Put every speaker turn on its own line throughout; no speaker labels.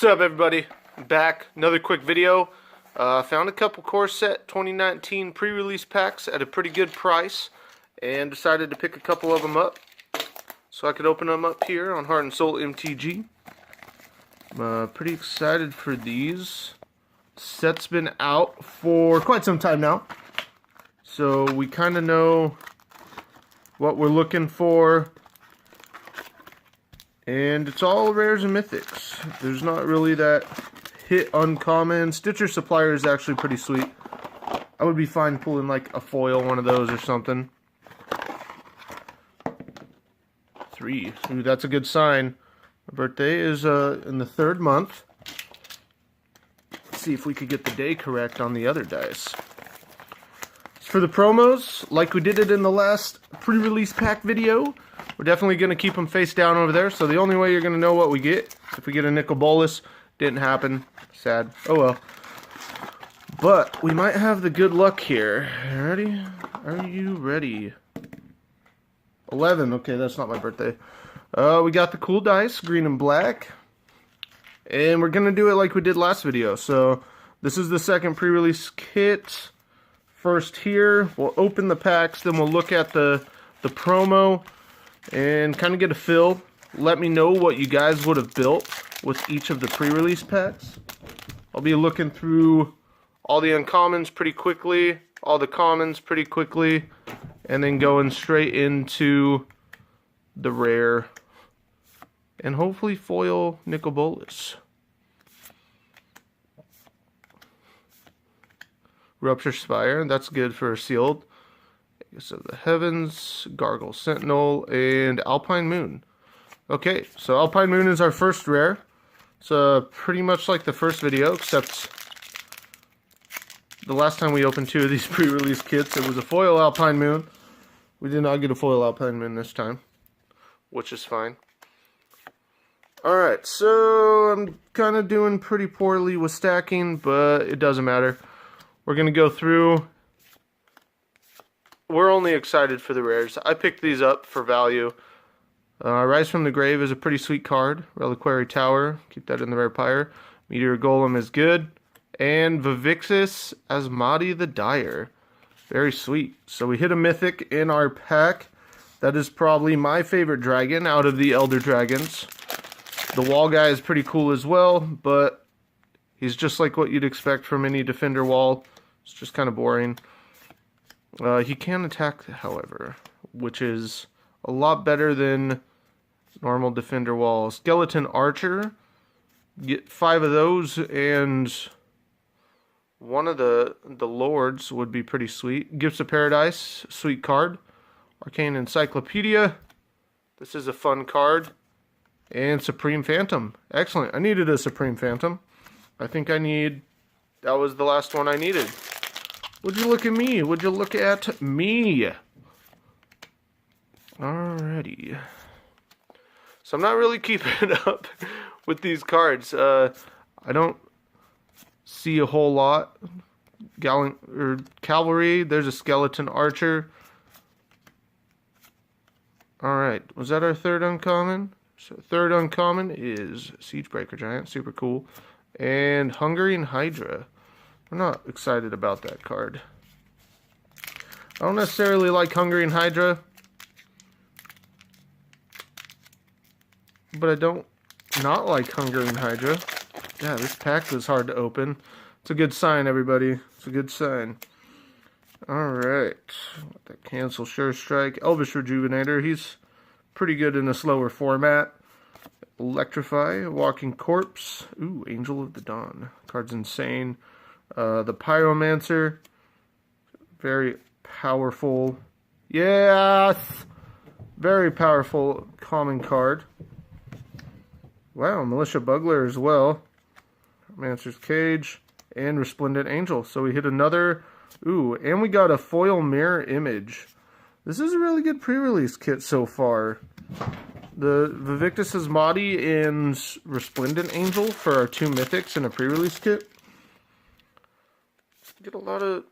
What's up, everybody? I'm back. Another quick video. Found a couple Core Set 2019 pre-release packs at a pretty good price and decided to pick a couple of them up so I could open them up here on Heart and Soul MTG. I'm pretty excited for these. Set's been out for quite some time now, so we kind of know what we're looking for. And it's all rares and mythics. There's not really that hit uncommon. Stitcher Supplier is actually pretty sweet. I would be fine pulling like a foil, one of those or something. 3. Ooh, that's a good sign. My birthday is in the 3rd month. Let's see if we could get the day correct on the other dice. For the promos, like we did it in the last pre-release pack video, we're definitely going to keep them face down over there. So the only way you're going to know what we get is if we get a nickel bolus. Didn't happen. Sad. Oh well. But we might have the good luck here. Ready? Are you ready? 11. Okay, that's not my birthday. We got the cool dice, green and black. And we're going to do it like we did last video. So this is the second pre-release kit. First here, we'll open the packs, then we'll look at the promo and kind of get a feel. Let me know what you guys would have built with each of the pre-release packs. I'll be looking through all the uncommons pretty quickly, all the commons pretty quickly, and then going straight into the rare and hopefully foil nickel bolus. Rupture Spire, that's good for a sealed. Aegis of the Heavens, Gargle Sentinel, and Alpine Moon. Okay, so Alpine Moon is our first rare. It's pretty much like the first video, except the last time we opened 2 of these pre-release kits, it was a foil Alpine Moon. We did not get a foil Alpine Moon this time, which is fine. Alright, so I'm kind of doing pretty poorly with stacking, but it doesn't matter. We're going to go through. We're only excited for the rares. I picked these up for value. Rise from the Grave is a pretty sweet card. Reliquary Tower, keep that in the rare pyre. Meteor Golem is good. And Vivixis Asmadi the Dyer. Very sweet. So we hit a mythic in our pack. That is probably my favorite dragon out of the Elder Dragons. The wall guy is pretty cool as well, but he's just like what you'd expect from any defender wall. It's just kind of boring. He can attack, however, which is a lot better than normal defender wall. Skeleton Archer. Get 5 of those, and one of the lords would be pretty sweet. Gifts of Paradise, sweet card. Arcane Encyclopedia. This is a fun card. And Supreme Phantom. Excellent. I needed a Supreme Phantom. I think that was the last one I needed. Would you look at me? Would you look at me? Alrighty. So I'm not really keeping up with these cards. I don't see a whole lot. Cavalry, there's a Skeleton Archer. Alright, was that our 3rd uncommon? So 3rd uncommon is Siegebreaker Giant, super cool. And Hungarian Hydra. I'm not excited about that card. I don't necessarily like Hungarian Hydra, but I don't not like Hungarian Hydra. Yeah, this pack was hard to open. It's a good sign, everybody. It's a good sign. Alright. That Cancel Sure Strike. Elvish Rejuvenator. He's pretty good in a slower format. Electrify, Walking Corpse. Ooh, Angel of the Dawn. Card's insane. The Pyromancer. Very powerful. Yes! Very powerful common card. Wow, Militia Bugler as well. Pyromancer's Cage. And Resplendent Angel. So we hit another. Ooh, and we got a foil Mirror Image. This is a really good pre-release kit so far. The Vivixis Asmadi and Resplendent Angel for our 2 mythics in a pre-release kit. Get a lot of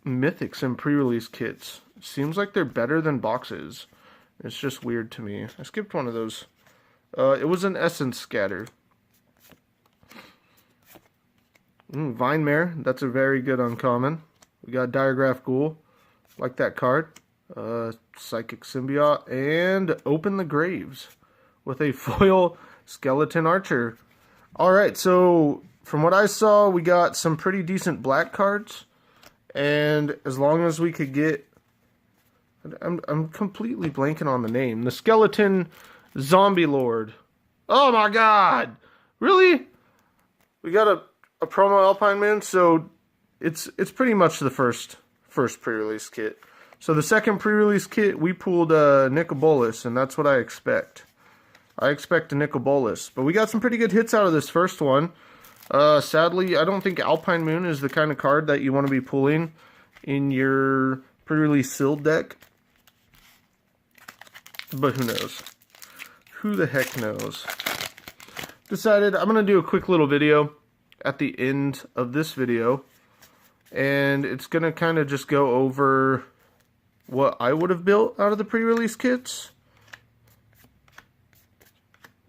mythics and pre-release kits. Seems like they're better than boxes. It's just weird to me. I skipped one of those It was an Essence Scatter. Vine Mare, that's a very good uncommon. We got Diagraph Ghoul, like that card. Psychic Symbiote, and Open the Graves with a foil Skeleton Archer. Alright, so from what I saw, we got some pretty decent black cards. And as long as we could get... I'm completely blanking on the name. The Skeleton Zombie Lord. Oh my god! Really? We got a promo Alpine Moon, so it's pretty much the first pre-release kit. So the second pre-release kit, we pulled Nicol Bolas, and that's what I expect. I expect a Nicol Bolas. But we got some pretty good hits out of this first one. Sadly, I don't think Alpine Moon is the kind of card that you want to be pulling in your pre-release sealed deck. But who knows? Who the heck knows? Decided I'm going to do a quick little video at the end of this video. And it's going to kind of just go over what I would have built out of the pre-release kits.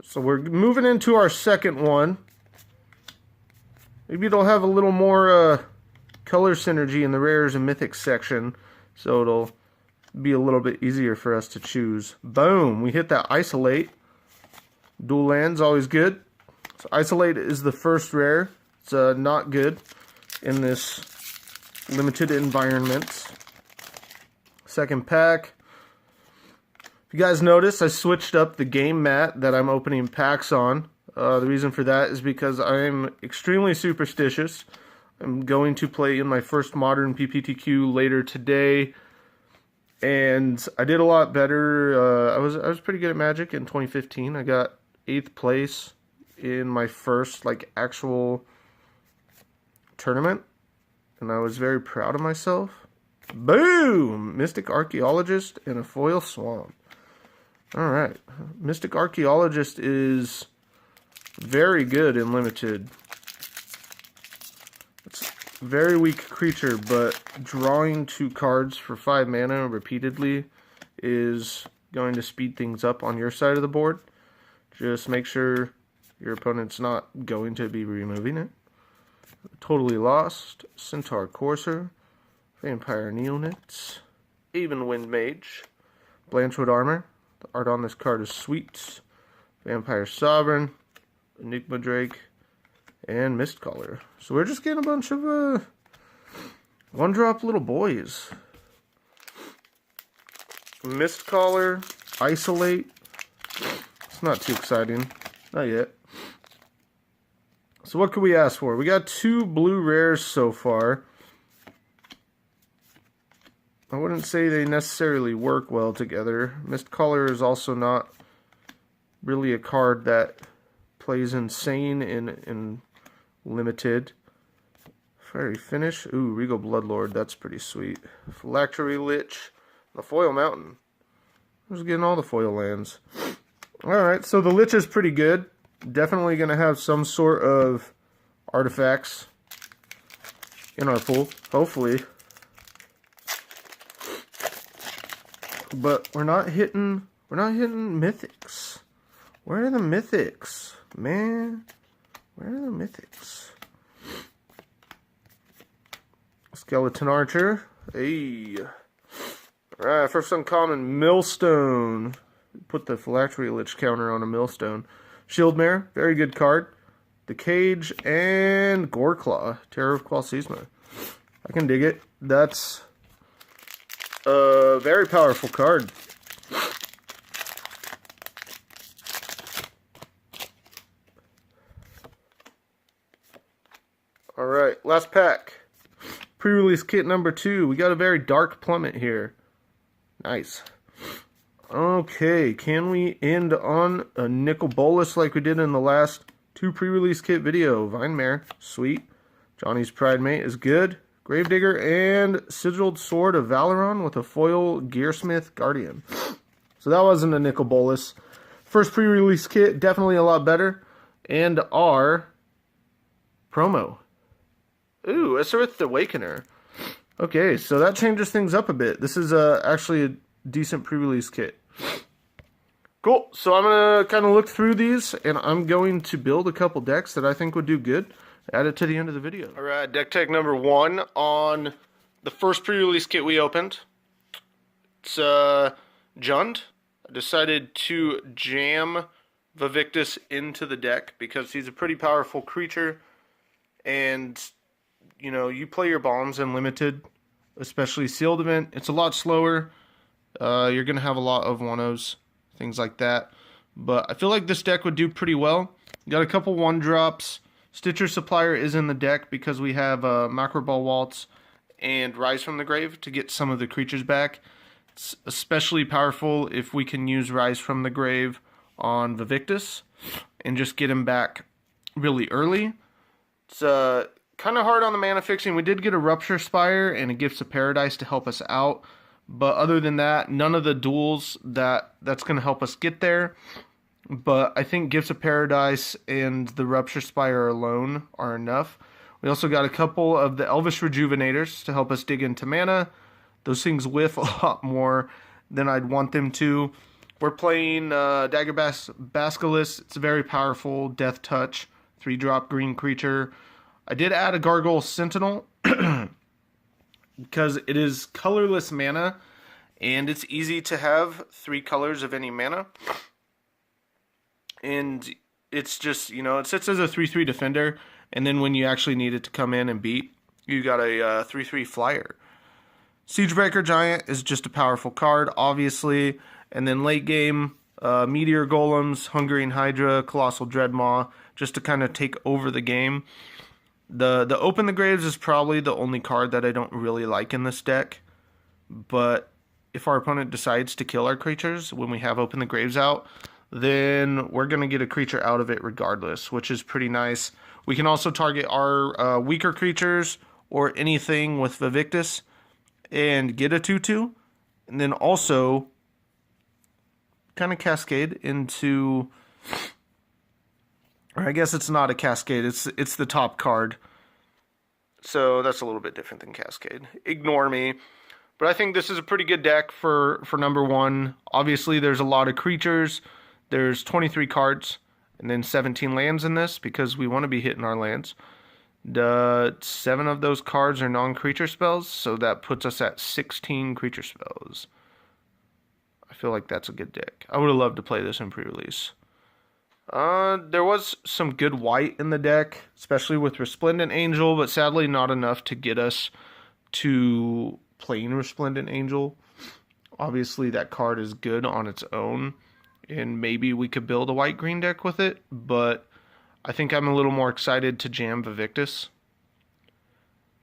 So we're moving into our second one. Maybe it'll have a little more color synergy in the rares and mythics section. So it'll be a little bit easier for us to choose. Boom! We hit that Isolate. Dual lands, always good. So Isolate is the first rare. It's not good in this limited environment. Second pack. If you guys notice, I switched up the game mat that I'm opening packs on. The reason for that is because I'm extremely superstitious. I'm going to play in my first Modern PPTQ later today. And I did a lot better. I was pretty good at Magic in 2015. I got 8th place in my first actual tournament, and I was very proud of myself. Boom! Mystic Archaeologist and a foil Swamp. All right, Mystic Archaeologist is very good in limited. It's a very weak creature, but drawing 2 cards for 5 mana repeatedly is going to speed things up on your side of the board. Just make sure your opponent's not going to be removing it. Totally Lost, Centaur Courser, Vampire Neonets, Havenwind Mage, Blanchwood Armor. The art on this card is sweet. Vampire Sovereign, Enigma Drake, and Mistcaller. So we're just getting a bunch of one-drop little boys. Mistcaller, Isolate. It's not too exciting. Not yet. So what could we ask for? We got 2 blue rares so far. I wouldn't say they necessarily work well together. Mistcaller is also not really a card that plays insane in limited. Fairy Finish. Ooh, Regal Bloodlord. That's pretty sweet. Phylactery Lich. The Foil Mountain. I was getting all the foil lands. Alright, so the Lich is pretty good. Definitely going to have some sort of artifacts in our pool. Hopefully. But we're not hitting mythics. Where are the mythics? Man, where are the mythics? Skeleton Archer. Hey. Alright, first uncommon, Millstone. Put the Phylactery Lich counter on a Millstone. Shieldmare, very good card. The Cage and Goreclaw, Terror of Qualsisma. I can dig it. That's a very powerful card. Alright, last pack. Pre-release kit number 2. We got a very dark plummet here. Nice. Okay, can we end on a Nicol Bolas like we did in the last 2 pre-release kit video? Vine Mare, sweet. Johnny's Pride Mate is good. Gravedigger and Sigiled Sword of Valoron with a foil Gearsmith Guardian. So that wasn't a Nicol Bolas. First pre-release kit, definitely a lot better. And our promo. Ooh, Esarith Awakener. Okay, so that changes things up a bit. This is actually a decent pre-release kit. Cool. So I'm going to kind of look through these, and I'm going to build a couple decks that I think would do good. Add it to the end of the video. All right, deck tech number 1 on the first pre-release kit we opened. It's Jund. I decided to jam Vivictus into the deck because he's a pretty powerful creature, and you know, you play your bombs in limited, especially sealed event. It's a lot slower. You're gonna have a lot of 1-0s, things like that. But I feel like this deck would do pretty well. Got a couple 1-drops. Stitcher Supplier is in the deck because we have Macro Ball Waltz and Rise from the Grave to get some of the creatures back. It's especially powerful if we can use Rise from the Grave on Vivictus and just get him back really early. It's kind of hard on the mana fixing. We did get a Rupture Spire and a Gifts of Paradise to help us out. But other than that, none of the duels that's going to help us get there. But I think Gifts of Paradise and the Rupture Spire alone are enough. We also got a couple of the Elvish Rejuvenators to help us dig into mana. Those things whiff a lot more than I'd want them to. We're playing Dagger Basilisk. It's a very powerful Death Touch, 3-drop green creature. I did add a Gargoyle Sentinel because it is colorless mana, and it's easy to have 3 colors of any mana. And it's just, you know, it sits as a 3/3 defender, and then when you actually need it to come in and beat, you got a 3/3 flyer. Siegebreaker Giant is just a powerful card, obviously, and then late game, Meteor Golems, Hungering Hydra, Colossal Dreadmaw, just to kind of take over the game. The Open the Graves is probably the only card that I don't really like in this deck, but if our opponent decides to kill our creatures when we have Open the Graves out, then we're going to get a creature out of it regardless, which is pretty nice. We can also target our weaker creatures or anything with Vivictus and get a 2/2, and then also kind of cascade into, or I guess it's not a cascade, it's the top card. So that's a little bit different than cascade. Ignore me. But I think this is a pretty good deck for number 1. Obviously, there's a lot of creatures. There's 23 cards and then 17 lands in this because we want to be hitting our lands. 7 of those cards are non-creature spells, so that puts us at 16 creature spells. I feel like that's a good deck. I would have loved to play this in pre-release. There was some good white in the deck, especially with Resplendent Angel, but sadly not enough to get us to playing Resplendent Angel. Obviously, that card is good on its own, and maybe we could build a white-green deck with it, but I think I'm a little more excited to jam Vivictus.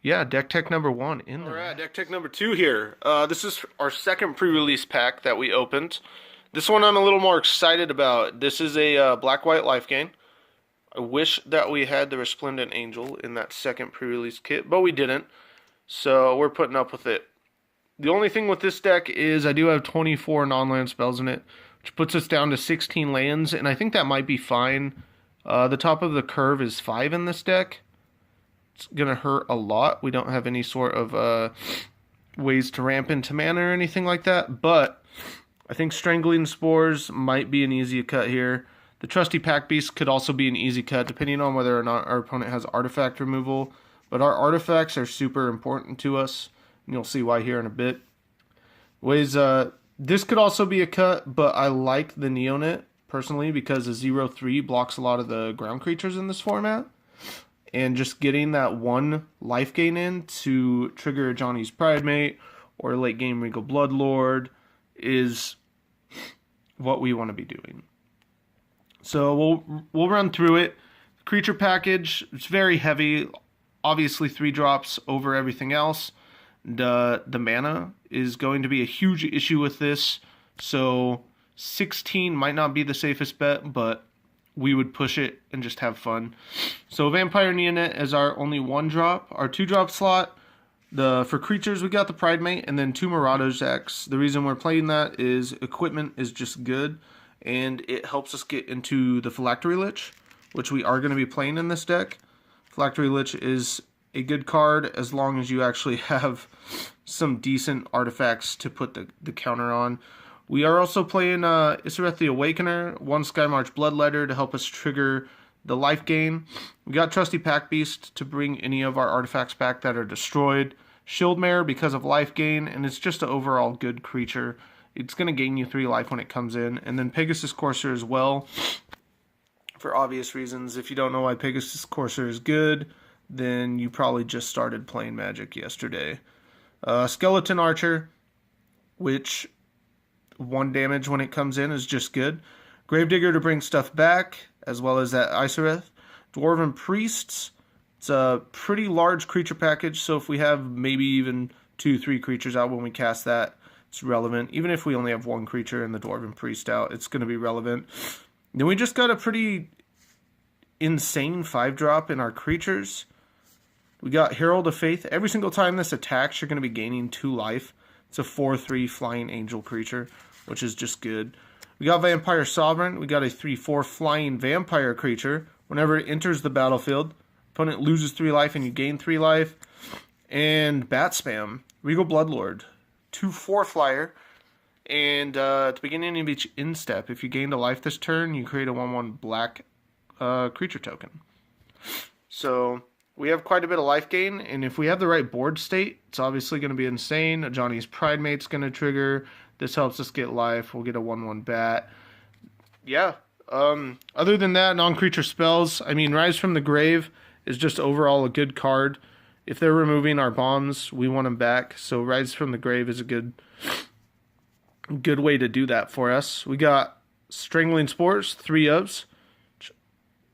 Yeah, deck tech number 1 in there. Alright, deck tech number 2 here. This is our second pre-release pack that we opened. This one I'm a little more excited about. This is a black-white life gain. I wish that we had the Resplendent Angel in that second pre-release kit, but we didn't. So we're putting up with it. The only thing with this deck is I do have 24 non-land spells in it, which puts us down to 16 lands, and I think that might be fine. The top of the curve is 5 in this deck. It's going to hurt a lot. We don't have any sort of ways to ramp into mana or anything like that, but I think Strangling Spores might be an easy cut here. The Trusty Pack Beast could also be an easy cut, depending on whether or not our opponent has artifact removal, but our artifacts are super important to us, and you'll see why here in a bit. This could also be a cut, but I like the Neonet personally because the 0/3 blocks a lot of the ground creatures in this format. And just getting that 1 life gain in to trigger Johnny's Pridemate or late game Regal Bloodlord is what we want to be doing. So we'll run through it. Creature package, it's very heavy. Obviously 3 drops over everything else. The mana is going to be a huge issue with this, so 16 might not be the safest bet, but we would push it and just have fun. So Vampire Neonet is our only 1-drop. Our 2-drop slot, for creatures, we got the Pridemate and then 2 Marauders X. The reason we're playing that is equipment is just good, and it helps us get into the Phylactery Lich, which we are going to be playing in this deck. Phylactery Lich is a good card as long as you actually have some decent artifacts to put the counter on. We are also playing Isareth the Awakener, 1 Skymarch Bloodletter to help us trigger the life gain. We got Trusty Pack Beast to bring any of our artifacts back that are destroyed. Shieldmare because of life gain, and it's just an overall good creature. It's going to gain you 3 life when it comes in. And then Pegasus Courser as well, for obvious reasons. If you don't know why Pegasus Courser is good, then you probably just started playing Magic yesterday. Skeleton Archer, which 1 damage when it comes in is just good. Gravedigger to bring stuff back, as well as that Isareth. Dwarven Priests, it's a pretty large creature package, so if we have maybe even 2-3 creatures out when we cast that, it's relevant. Even if we only have 1 creature and the Dwarven Priest out, it's going to be relevant. Then we just got a pretty insane 5-drop in our creatures. We got Herald of Faith. Every single time this attacks, you're going to be gaining 2 life. It's a 4/3 flying angel creature, which is just good. We got Vampire Sovereign. We got a 3/4 flying vampire creature. Whenever it enters the battlefield, opponent loses 3 life and you gain 3 life. And Bat Spam, Regal Bloodlord, 2/4 flyer. And at the beginning of each instep, if you gained a life this turn, you create a 1/1 black creature token. So we have quite a bit of life gain, and if we have the right board state, it's obviously going to be insane. Johnny's Pride Mate's going to trigger. This helps us get life. We'll get a 1/1 bat. Yeah. Other than that, non-creature spells. I mean, Rise from the Grave is just overall a good card. If they're removing our bombs, we want them back. So Rise from the Grave is a good way to do that for us. We got Strangling Spores, 3 ofs.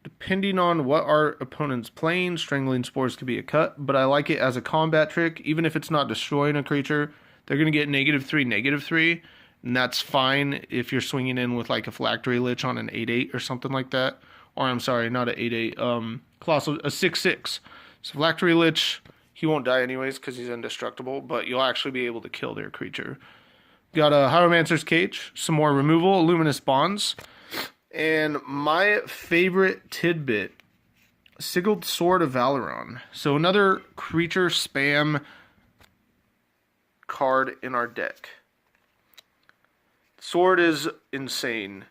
Depending on what our opponent's playing, Strangling Spores could be a cut, but I like it as a combat trick. Even if it's not destroying a creature, they're going to get -3, -3, and that's fine if you're swinging in with like a Phylactery Lich on an 8/8 or something like that. Or I'm sorry, not an 8/8, Colossal, a 6/6. So Phylactery Lich, he won't die anyways because he's indestructible, but you'll actually be able to kill their creature. Got a Hieromancer's Cage, some more removal, Luminous Bonds. And my favorite tidbit, Sigiled Sword of Valeron. So another creature spam card in our deck. Sword is insane.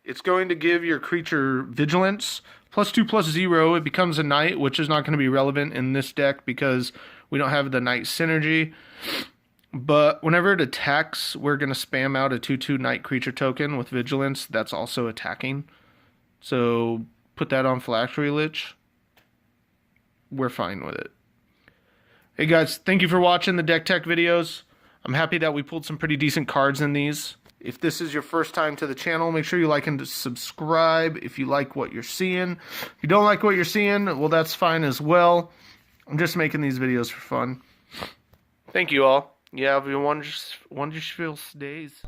It's going to give your creature vigilance, +2/+0. It becomes a knight, which is not going to be relevant in this deck because we don't have the knight synergy. But whenever it attacks, we're going to spam out a 2/2 knight creature token with vigilance. That's also attacking. So put that on Phylactery Lich. We're fine with it. Hey guys, thank you for watching the deck tech videos. I'm happy that we pulled some pretty decent cards in these. If this is your first time to the channel, make sure you like and subscribe if you like what you're seeing. If you don't like what you're seeing, well, that's fine as well. I'm just making these videos for fun. Thank you all. Yeah, everyone, just wonderful days.